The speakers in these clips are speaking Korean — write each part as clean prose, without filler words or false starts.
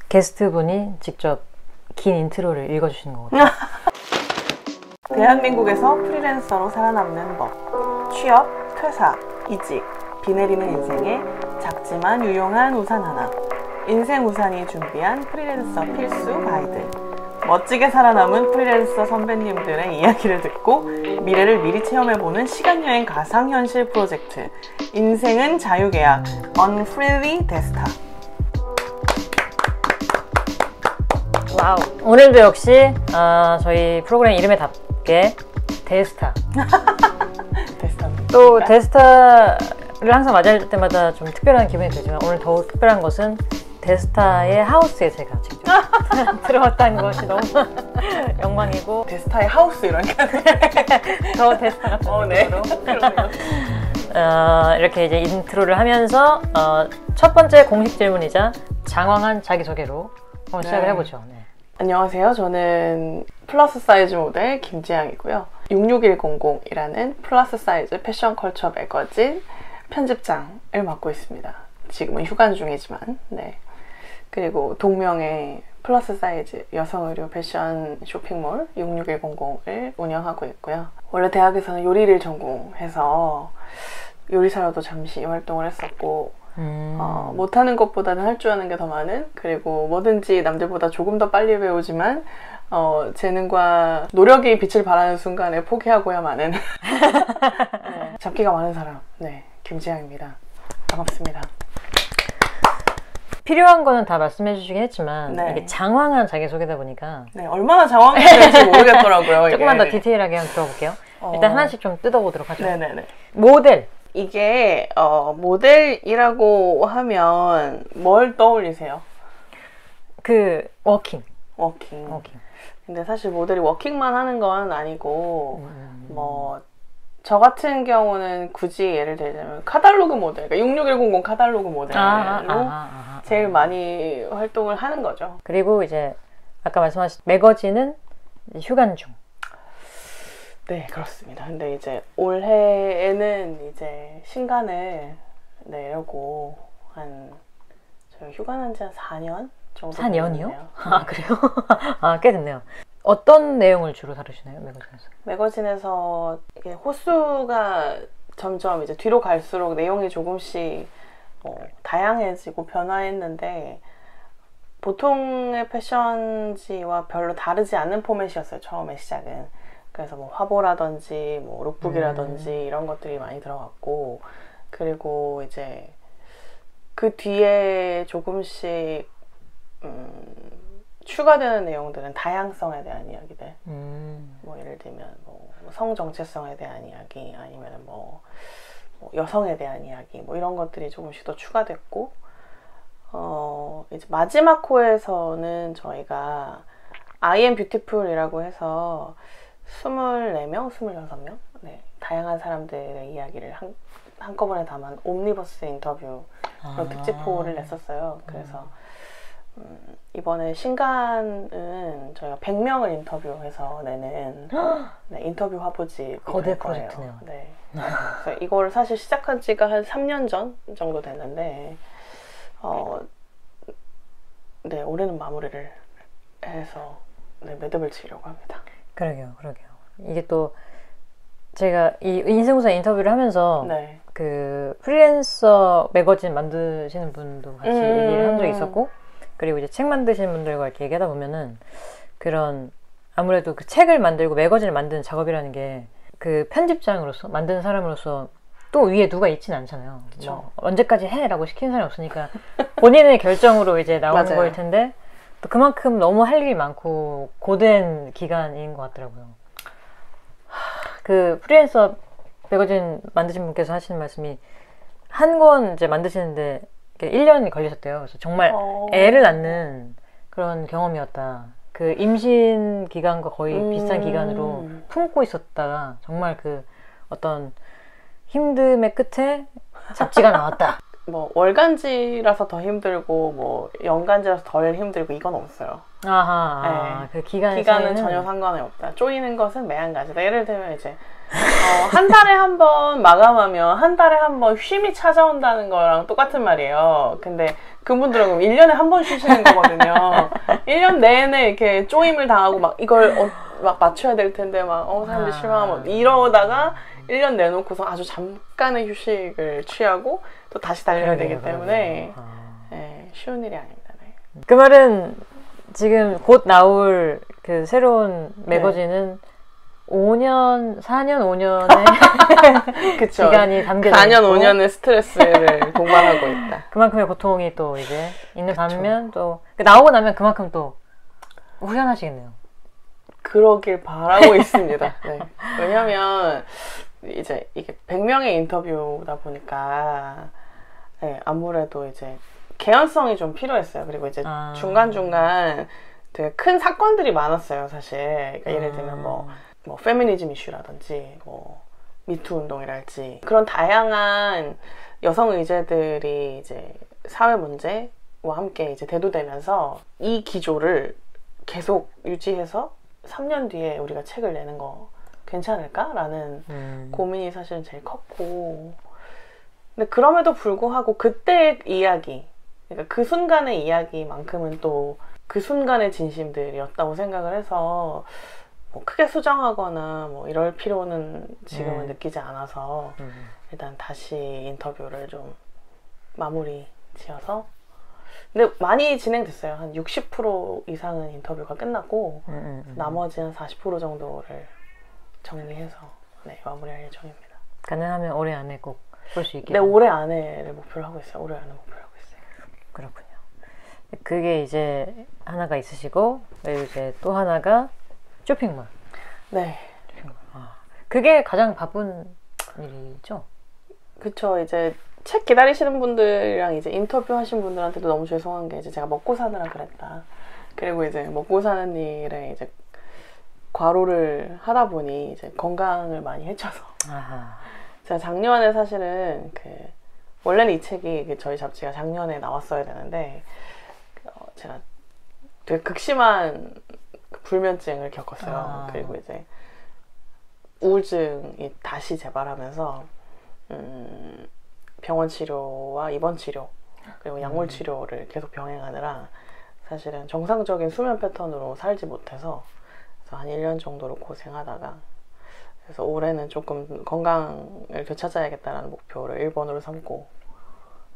게스트분이 직접 긴 인트로를 읽어주시는 거거든요. 대한민국에서 프리랜서로 살아남는 법. 취업, 퇴사, 이직, 비 내리는 인생에 작지만 유용한 우산 하나. 인생 우산이 준비한 프리랜서 필수 가이드. 멋지게 살아남은 프리랜서 선배님들의 이야기를 듣고 미래를 미리 체험해보는 시간여행 가상현실 프로젝트. 인생은 자유계약 Unfreely Desta. 와우. 오늘도 역시 저희 프로그램 이름에 답게 데스타. 또 데스타를 항상 맞이할 때마다 좀 특별한 기분이 들지만 오늘 더욱 특별한 것은 데스타의 하우스에 제가 직접 들어왔다는 것이 너무 영광이고, 데스타의 하우스 이런 게 더 데스타 같은 느낌으로 네. 이렇게 이제 인트로를 하면서 첫 번째 공식 질문이자 장황한 자기소개로 한번 시작을 해보죠. 네. 안녕하세요. 저는 플러스 사이즈 모델 김지향이고요. 66100이라는 플러스 사이즈 패션 컬처 매거진 편집장을 맡고 있습니다. 지금은 휴가 중이지만, 네. 그리고 동명의 플러스 사이즈 여성 의류 패션 쇼핑몰 66100을 운영하고 있고요. 원래 대학에서는 요리를 전공해서 요리사로도 잠시 활동을 했었고, 못하는 것보다는 할 줄 아는 게 더 많은, 그리고 뭐든지 남들보다 조금 더 빨리 배우지만 재능과 노력이 빛을 발하는 순간에 포기하고야 마는 네, 잡기가 많은 사람, 네, 김지향입니다. 반갑습니다. 필요한 거는 다 말씀해 주시긴 했지만, 네. 이게 장황한 자기소개다 보니까 네, 얼마나 장황해야 될지 모르겠더라고요. 조금만 더 디테일하게 한번 들어볼게요. 일단 하나씩 좀 뜯어보도록 하죠. 네네네. 모델. 이게 모델이라고 하면 뭘 떠올리세요? 그 워킹. 근데 사실 모델이 워킹만 하는 건 아니고 뭐 저 같은 경우는 굳이 예를 들자면 카탈로그 모델, 그러니까 66100 카탈로그 모델로 제일 많이 활동을 하는 거죠. 그리고 이제 아까 말씀하신 매거진은 휴간 중. 네, 그렇습니다. 근데 이제 올해에는 이제 신간을 내려고 저희 휴가 난 지 한 4년 정도 4년이요? 됐네요. 아, 그래요? 아, 꽤 됐네요. 어떤 내용을 주로 다루시나요, 매거진에서? 매거진에서 이게 호수가 점점 이제 뒤로 갈수록 내용이 조금씩 다양해지고 변화했는데, 보통의 패션지와 별로 다르지 않는 포맷이었어요, 처음에 시작은. 그래서 뭐 화보라든지 뭐 룩북이라든지 이런 것들이 많이 들어갔고, 그리고 이제 그 뒤에 조금씩 추가되는 내용들은 다양성에 대한 이야기들, 뭐 예를 들면 뭐 성 정체성에 대한 이야기, 아니면 뭐 여성에 대한 이야기, 뭐 이런 것들이 조금씩 더 추가됐고, 이제 마지막 호에서는 저희가 I am beautiful이라고 해서 24명, 26명? 네, 다양한 사람들의 이야기를 한꺼번에 담은 옴니버스 인터뷰 특집호를 냈었어요. 그래서 이번에 신간은 저희가 100명을 인터뷰해서 내는 네, 인터뷰 화보집 거대 거예요. 프로젝트네요. 네. 그래서 이걸 사실 시작한 지가 한 3년 전 정도 됐는데, 네, 올해는 마무리를 해서 네, 매듭을 지으려고 합니다. 그러게요. 이게 또 제가 이 인생우산 인터뷰를 하면서 네. 그 프리랜서 매거진 만드시는 분도 같이 얘기를 한 적이 있었고, 그리고 이제 책 만드시는 분들과 이렇게 얘기하다 보면은 그런 아무래도 그 책을 만들고 매거진을 만드는 작업이라는 게 그 편집장으로서 만드는 사람으로서 또 위에 누가 있지는 않잖아요. 뭐 언제까지 해라고 시키는 사람이 없으니까 본인의 결정으로 이제 나오는 거일 텐데, 또 그만큼 너무 할 일이 많고 고된 기간인 것 같더라고요. 그 프리랜서 매거진 만드신 분께서 하시는 말씀이, 한 권 이제 만드시는데 1년이 걸리셨대요. 그래서 정말 애를 낳는 그런 경험이었다. 그 임신 기간과 거의 비슷한 기간으로 품고 있었다가 정말 그 어떤 힘듦의 끝에 잡지가 나왔다. 뭐 월간지라서 더 힘들고 뭐 연간지라서 덜 힘들고 이건 없어요. 아하, 그 기간은 차이는? 전혀 상관이 없다. 쪼이는 것은 매한가지다. 예를 들면 이제 한 달에 한 번 마감하면 한 달에 한 번 쉼이 찾아온다는 거랑 똑같은 말이에요. 근데 그분들은 그럼 1년에 한 번 쉬시는 거거든요. 1년 내내 이렇게 쪼임을 당하고 막 이걸 막 맞춰야 될 텐데 막 사람들이 실망하고 이러다가 1년 내놓고서 아주 잠깐의 휴식을 취하고 또 다시 달려야 되기 때문에 네, 쉬운 일이 아닙니다. 네. 그 말은 지금 곧 나올 그 새로운 매거진은 4년, 5년의 그쵸. 기간이 담겨져 4년, 있고 5년의 스트레스를 동반하고 있다. 그만큼의 고통이 또 이제 있는 반면 또 나오고 나면 그만큼 또 후련하시겠네요. 그러길 바라고 있습니다. 네. 왜냐면 이제 이게 100명의 인터뷰다 보니까 네, 아무래도 이제 개연성이 좀 필요했어요. 그리고 이제 중간중간 되게 큰 사건들이 많았어요, 사실. 그러니까 예를 들면 뭐 페미니즘 이슈라든지 뭐 미투 운동이랄지 그런 다양한 여성 의제들이 이제 사회 문제와 함께 이제 대두되면서 이 기조를 계속 유지해서 3년 뒤에 우리가 책을 내는 거 괜찮을까라는 고민이 사실은 제일 컸고, 근데 그럼에도 불구하고 그때의 이야기, 그러니까 그 순간의 이야기만큼은 또 그 순간의 진심들이었다고 생각을 해서 뭐 크게 수정하거나 뭐 이럴 필요는 지금은 느끼지 않아서 일단 다시 인터뷰를 좀 마무리 지어서, 근데 많이 진행됐어요. 한 60% 이상은 인터뷰가 끝났고 나머지 한 40% 정도를 정리해서 네, 마무리할 예정입니다. 가능하면 올해 안에 꼭 볼 수 있게. 네, 올해 안에를 목표로 하고 있어요. 올해 안에 목표로 하고 있어요. 그렇군요. 그게 이제 하나가 있으시고, 그리고 이제 또 하나가 쇼핑몰. 네. 쇼핑몰. 그게 가장 바쁜 일이죠? 그쵸. 이제 책 기다리시는 분들이랑 이제 인터뷰 하신 분들한테도 너무 죄송한 게, 이제 제가 먹고 사느라 그랬다. 그리고 이제 먹고 사는 일에 이제 과로를 하다 보니 이제 건강을 많이 해쳐서. 제가 작년에 사실은 원래는 이 책이 저희 잡지가 작년에 나왔어야 되는데 제가 되게 극심한 불면증을 겪었어요. 그리고 이제 우울증이 다시 재발하면서 병원 치료와 입원 치료 그리고 약물 치료를 계속 병행하느라 사실은 정상적인 수면 패턴으로 살지 못해서 그래서 한 1년 정도로 고생하다가, 그래서 올해는 조금 건강을 되찾아야겠다라는 목표를 1번으로 삼고,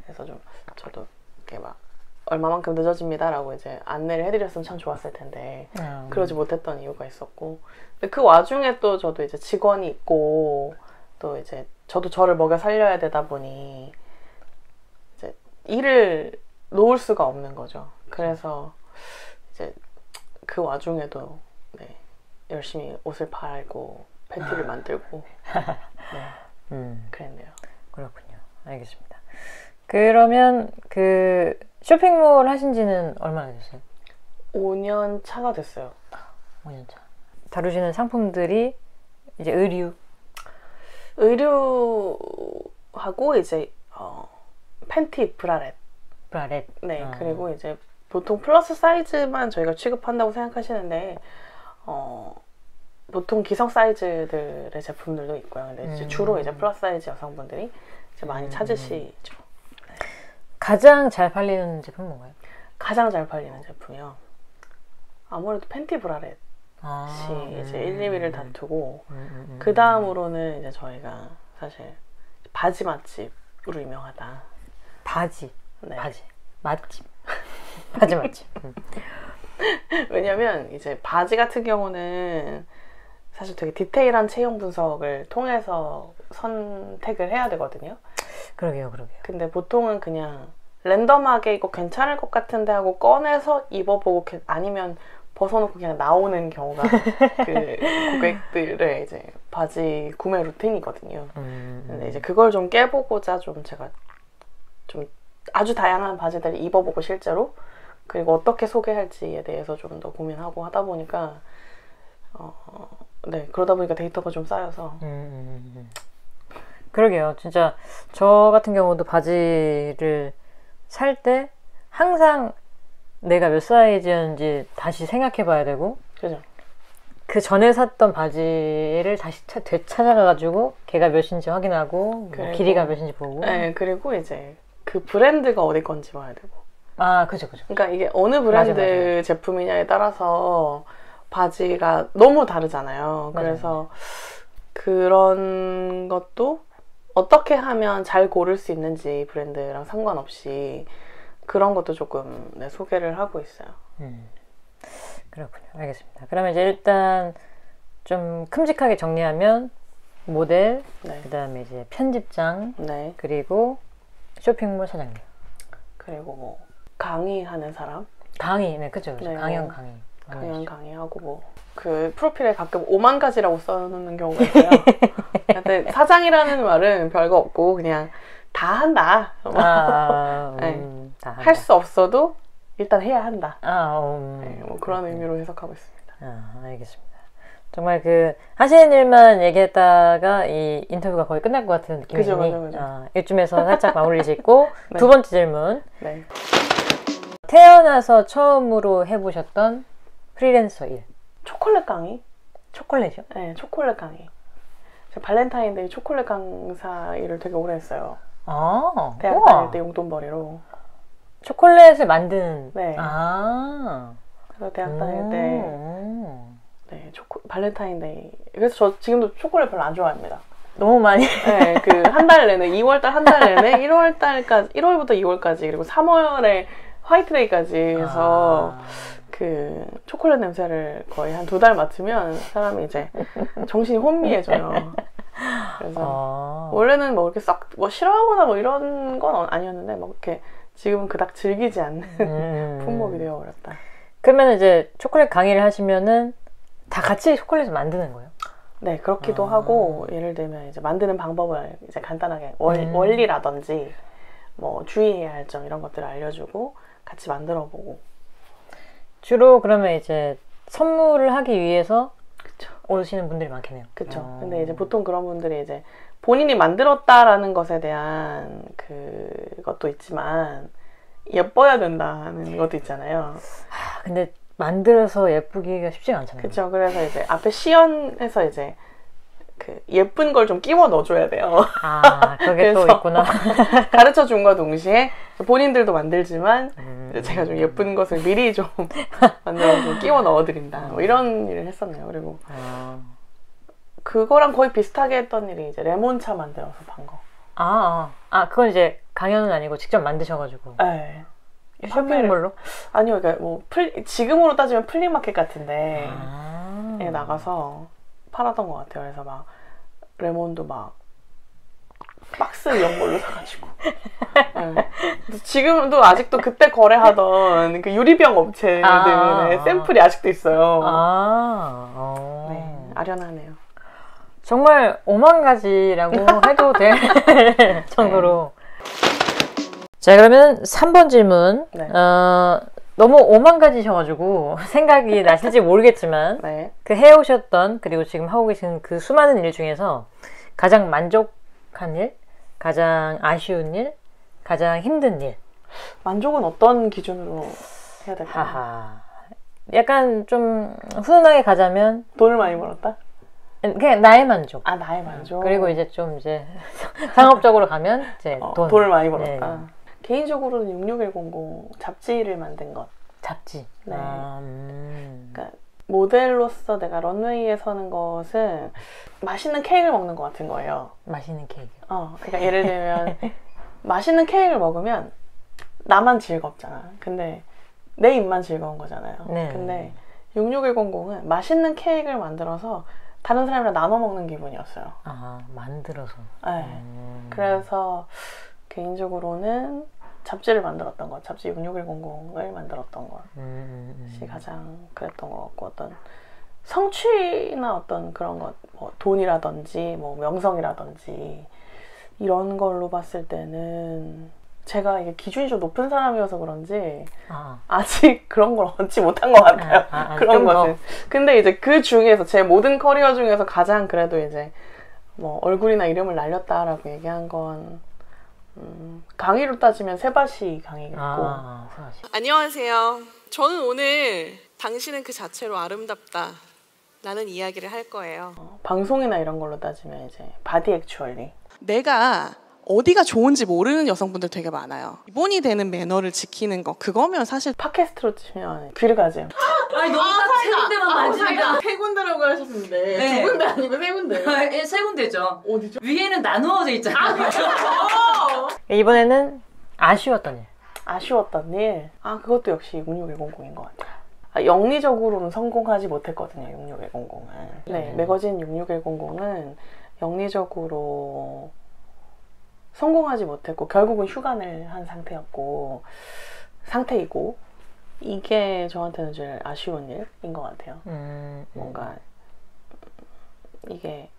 그래서 좀 저도 이렇게 막 얼마만큼 늦어집니다라고 이제 안내를 해드렸으면 참 좋았을 텐데 그러지 못했던 이유가 있었고, 근데 그 와중에 또 저도 이제 직원이 있고 또 이제 저도 저를 먹여 살려야 되다 보니 이제 일을 놓을 수가 없는 거죠. 그래서 이제 그 와중에도 네, 열심히 옷을 팔고 팬티를 만들고 네, 그랬네요. 그렇군요. 알겠습니다. 그러면 그 쇼핑몰 하신 지는 얼마나 됐어요? 5년 차가 됐어요. 5년 차. 다루시는 상품들이 이제 의류하고 이제 팬티, 브라렛. 네, 그리고 이제 보통 플러스 사이즈만 저희가 취급한다고 생각하시는데 보통 기성 사이즈들의 제품들도 있고요. 근데 이제 주로 이제 플러스 사이즈 여성분들이 이제 많이 찾으시죠. 네. 가장 잘 팔리는 제품은 뭔가요? 가장 잘 팔리는 제품이요. 아무래도 팬티 브라렛이 이제 1, 2위를 다투고 그 다음으로는 이제 저희가 사실 바지 맛집으로 유명하다. 바지. 네. 바지. 맛집. 바지 맛집. 왜냐면 이제 바지 같은 경우는 사실 되게 디테일한 체형 분석을 통해서 선택을 해야 되거든요. 그러게요. 근데 보통은 그냥 랜덤하게 이거 괜찮을 것 같은데 하고 꺼내서 입어보고 아니면 벗어놓고 그냥 나오는 경우가 그 고객들의 이제 바지 구매 루틴이거든요. 근데 이제 그걸 좀 깨보고자 좀 제가 좀 아주 다양한 바지들을 입어보고 실제로, 그리고 어떻게 소개할지에 대해서 좀 더 고민하고 하다 보니까 네, 그러다 보니까 데이터가 좀 쌓여서 그러게요. 진짜 저 같은 경우도 바지를 살 때 항상 내가 몇 사이즈였는지 다시 생각해 봐야 되고 그죠. 그 전에 샀던 바지를 다시 되찾아가가지고 걔가 몇인지 확인하고 뭐 길이가 몇인지 보고. 네, 그리고 이제 그 브랜드가 어디 건지 봐야 되고. 아, 그죠. 그러니까 이게 어느 브랜드 맞아. 제품이냐에 따라서 바지가 너무 다르잖아요. 그래서 그런 것도 어떻게 하면 잘 고를 수 있는지 브랜드랑 상관없이 그런 것도 조금 소개를 하고 있어요. 그렇군요. 알겠습니다. 그러면 이제 일단 좀 큼직하게 정리하면 모델, 그 다음에 이제 편집장, 그리고 쇼핑몰 사장님. 그리고 뭐 강의하는 사람. 강의, 네, 그죠. 강연 강의. 강연 강의하고 뭐 그 프로필에 가끔 5만 가지라고 써놓는 경우가 있어요. 근데 사장이라는 말은 별거 없고 그냥 다 한다. 할 수 없어도 일단 해야 한다. 뭐 그런 의미로 해석하고 있습니다. 알겠습니다. 정말 그 하시는 일만 얘기했다가 이 인터뷰가 거의 끝날 것 같은 느낌이니 그죠. 이쯤에서 살짝 마무리 짓고 네. 두 번째 질문. 네. 태어나서 처음으로 해보셨던 프리랜서 일. 초콜릿 강의? 초콜릿이요? 네, 초콜릿 강의. 제가 발렌타인데이 초콜릿 강사 일을 되게 오래 했어요. 대학 다닐 때 용돈벌이로. 초콜릿을 만드는. 네. 그래서 대학 다닐 때 발렌타인데이. 그래서 저 지금도 초콜릿 별로 안 좋아합니다. 너무 많이. 네, 그 한 달 내내 2월달 한 달 내내 1월달까지 1월부터 2월까지 그리고 3월에 화이트데이까지 해서 그 초콜릿 냄새를 거의 한 2달 맡으면 사람이 이제 정신이 혼미해져요. 그래서 원래는 뭐 이렇게 썩 뭐 싫어하거나 뭐 이런 건 아니었는데 막 이렇게 지금은 그닥 즐기지 않는 품목이 되어버렸다. 그러면 이제 초콜릿 강의를 하시면은 다 같이 초콜릿을 만드는 거예요? 네, 그렇기도 하고 예를 들면 이제 만드는 방법을 이제 간단하게 원리라든지 뭐 주의해야 할 점 이런 것들을 알려주고 같이 만들어보고. 주로 그러면 이제 선물을 하기 위해서 오시는 분들이 많겠네요. 그렇죠. 근데 이제 보통 그런 분들이 이제 본인이 만들었다라는 것에 대한 그것도 있지만 예뻐야 된다는 것도 있잖아요. 근데 만들어서 예쁘기가 쉽지가 않잖아요. 그렇죠. 그래서 이제 앞에 시연해서 이제 그 예쁜 걸 좀 끼워 넣어줘야 돼요. 그게 또 있구나. 가르쳐 준과 동시에 본인들도 만들지만 제가 좀 예쁜 것을 미리 좀 만들어서 좀 끼워 넣어드린다. 뭐 이런 일을 했었네요. 그리고 그거랑 거의 비슷하게 했던 일이 이제 레몬차 만들어서 판 거. 그건 이제 강연은 아니고 직접 만드셔가지고. 네. 쇼핑몰로? 아니요, 그러니까 뭐 지금으로 따지면 플리마켓 같은데 나가서 팔았던 것 같아요. 그래서 막 레몬도 막 박스 이런 걸로 사가지고. 지금도 아직도 그때 거래하던 그 유리병 업체들의 샘플이 아직도 있어요. 네, 아련하네요. 정말 5만 가지라고 해도 될 정도로. 자, 그러면 3번 질문. 너무 5만 가지셔가지고 생각이 나실지 모르겠지만 그 해오셨던 그리고 지금 하고 계신 그 수많은 일 중에서 가장 만족한 일, 가장 아쉬운 일, 가장 힘든 일. 만족은 어떤 기준으로 해야 될까요? 약간 좀 훈훈하게 가자면 돈을 많이 벌었다? 그냥 나의 만족. 나의 만족. 그리고 이제 좀 상업적으로 가면 이제 돈을 많이 벌었다. 개인적으로는 66100 잡지를 만든 것. 잡지? 네. 그러니까 모델로서 내가 런웨이에 서는 것은 맛있는 케이크를 먹는 것 같은 거예요. 맛있는 케이크? 그러니까 예를 들면 맛있는 케이크를 먹으면 나만 즐겁잖아. 근데 내 입만 즐거운 거잖아요. 근데 66100은 맛있는 케이크를 만들어서 다른 사람이랑 나눠 먹는 기분이었어요. 만들어서? 네. 그래서 개인적으로는 잡지를 만들었던 것, 잡지 66100을 만들었던 것이 가장 그랬던 것 같고, 어떤 성취나 어떤 그런 것, 뭐 돈이라든지 뭐 명성이라든지 이런 걸로 봤을 때는 제가 이게 기준이 좀 높은 사람이어서 그런지 아직 그런 걸 얻지 못한 것 같아요. 그런 것은. 근데 이제 그 중에서 제 모든 커리어 중에서 가장 그래도 이제 뭐 얼굴이나 이름을 날렸다라고 얘기한 건 강의로 따지면 세바시 강의겠고. 세바시. 안녕하세요. 저는 오늘 당신은 그 자체로 아름답다 라는 이야기를 할 거예요. 방송이나 이런 걸로 따지면 이제 바디 액츄얼리. 내가 어디가 좋은지 모르는 여성분들 되게 많아요. 기본이 되는 매너를 지키는 거, 그거면 사실 팟캐스트로 치면 귀르가즘. 아니 너무 딱 세 군데만 만지니까. 세 군데라고 하셨는데 네. 두 군데 아니고 세 군데. 세 군데죠. 어디죠? 위에는 나누어져 있잖아요. 이번에는 아쉬웠던 일. 아쉬웠던 일. 그것도 역시 66100인 것 같아요. 영리적으로는 성공하지 못했거든요. 66100은. 네, 매거진 66100은 영리적으로 성공하지 못했고 결국은 휴관을 한 상태이고 이게 저한테는 제일 아쉬운 일인 것 같아요. 뭔가 이게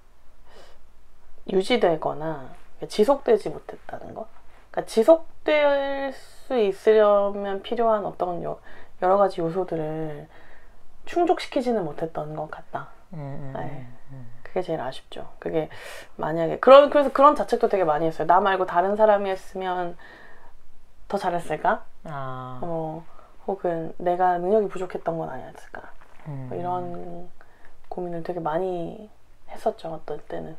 유지되거나 지속되지 못했다는 거. 그러니까 지속될 수 있으려면 필요한 어떤 여러 가지 요소들을 충족시키지는 못했던 것 같다. 네. 그게 제일 아쉽죠. 그게 만약에 그래서 그런 자책도 되게 많이 했어요. 나 말고 다른 사람이 했으면 더 잘했을까? 혹은 내가 능력이 부족했던 건 아니었을까? 뭐 이런 고민을 되게 많이 했었죠. 어떤 때는.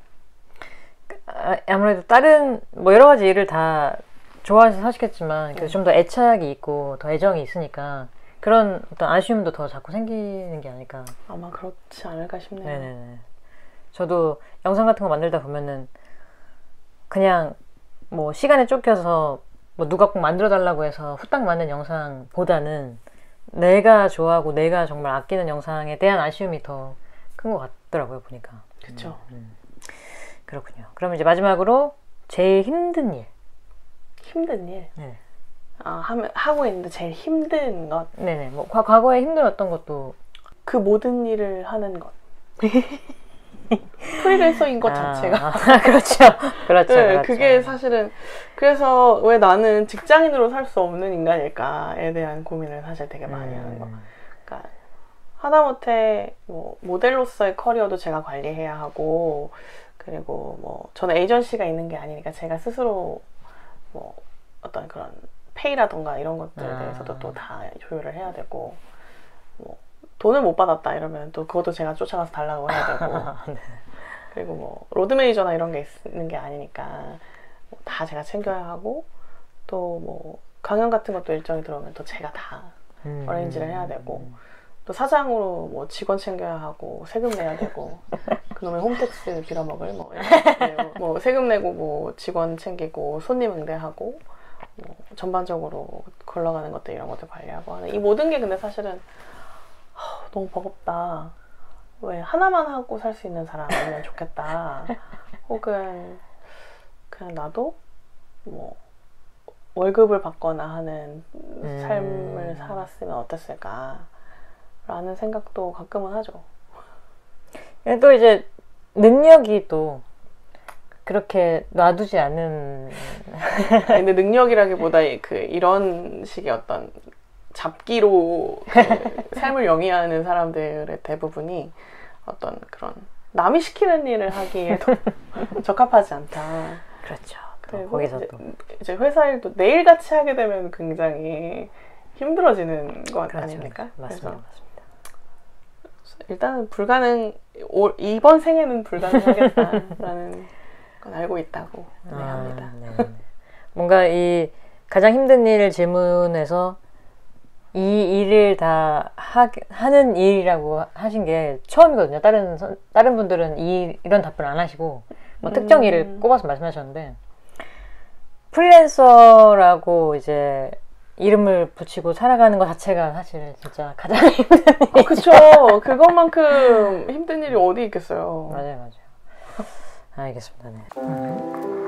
아무래도 다른 뭐 여러 가지 일을 다 좋아해서 하시겠지만 좀 더 애착이 있고 더 애정이 있으니까 그런 어떤 아쉬움도 더 자꾸 생기는 게 아닐까. 아마 그렇지 않을까 싶네요. 네네네. 저도 영상 같은 거 만들다 보면은 그냥 뭐 시간에 쫓겨서 뭐 누가 꼭 만들어 달라고 해서 후딱 만든 영상보다는 내가 좋아하고 내가 정말 아끼는 영상에 대한 아쉬움이 더 큰 것 같더라고요, 보니까. 그쵸. 그렇군요. 그럼 이제 마지막으로 제일 힘든 일. 힘든 일? 네. 하고 있는데 제일 힘든 것? 네네. 뭐 과거에 힘들었던 것도. 그 모든 일을 하는 것. 프리랜서인 것 자체가. 그렇죠. 그렇죠. 네, 그렇죠. 그게 사실은 그래서 왜 나는 직장인으로 살 수 없는 인간일까에 대한 고민을 사실 되게 많이 하는 거. 그러니까 하다못해 뭐 모델로서의 커리어도 제가 관리해야 하고 그리고 뭐 저는 에이전시가 있는 게 아니니까 제가 스스로 뭐 어떤 그런 페이라던가 이런 것들에 대해서도 또 다 조율을 해야 되고 뭐 돈을 못 받았다 이러면 또 그것도 제가 쫓아가서 달라고 해야 되고 네. 그리고 뭐 로드 매니저나 이런 게 있는 게 아니니까 뭐 다 제가 챙겨야 하고 또 뭐 강연 같은 것도 일정이 들어오면 또 제가 다 어레인지를 해야 되고 또 사장으로 뭐 직원 챙겨야 하고 세금 내야 되고 그놈의 홈택스 빌어먹을 뭐 세금 내고 뭐 직원 챙기고 손님 응대하고 뭐 전반적으로 굴러가는 것들 이런 것들 관리하고 하는 이 모든 게 근데 사실은 너무 버겁다. 왜 하나만 하고 살 수 있는 사람이면 좋겠다. 혹은 그냥 나도 뭐 월급을 받거나 하는 삶을 살았으면 어땠을까 라는 생각도 가끔은 하죠. 또 이제 능력이 또 그렇게 놔두지 않는. 근데 능력이라기보다 이런 식의 어떤 잡기로 삶을 영위하는 사람들의 대부분이 어떤 그런 남이 시키는 일을 하기에 적합하지 않다. 그렇죠. 그리고 거기서 이제 회사 일도 매일같이 하게 되면 굉장히 힘들어지는 것 그렇죠. 아닙니까? 맞습니다. 그래서 일단은 이번 생에는 불가능하겠다라는 건 알고 있다고 합니다. 네. 뭔가 이 가장 힘든 일 질문에서 이 일을 다 하는 일이라고 하신 게 처음이거든요. 다른 분들은 이런 답변을 안 하시고 뭐 특정 일을 꼽아서 말씀하셨는데 프리랜서라고 이제 이름을 붙이고 살아가는 것 자체가 사실 진짜 가장 힘든 일이죠. 그쵸. 그것만큼 힘든 일이 어디 있겠어요. 맞아요. 알겠습니다. 네.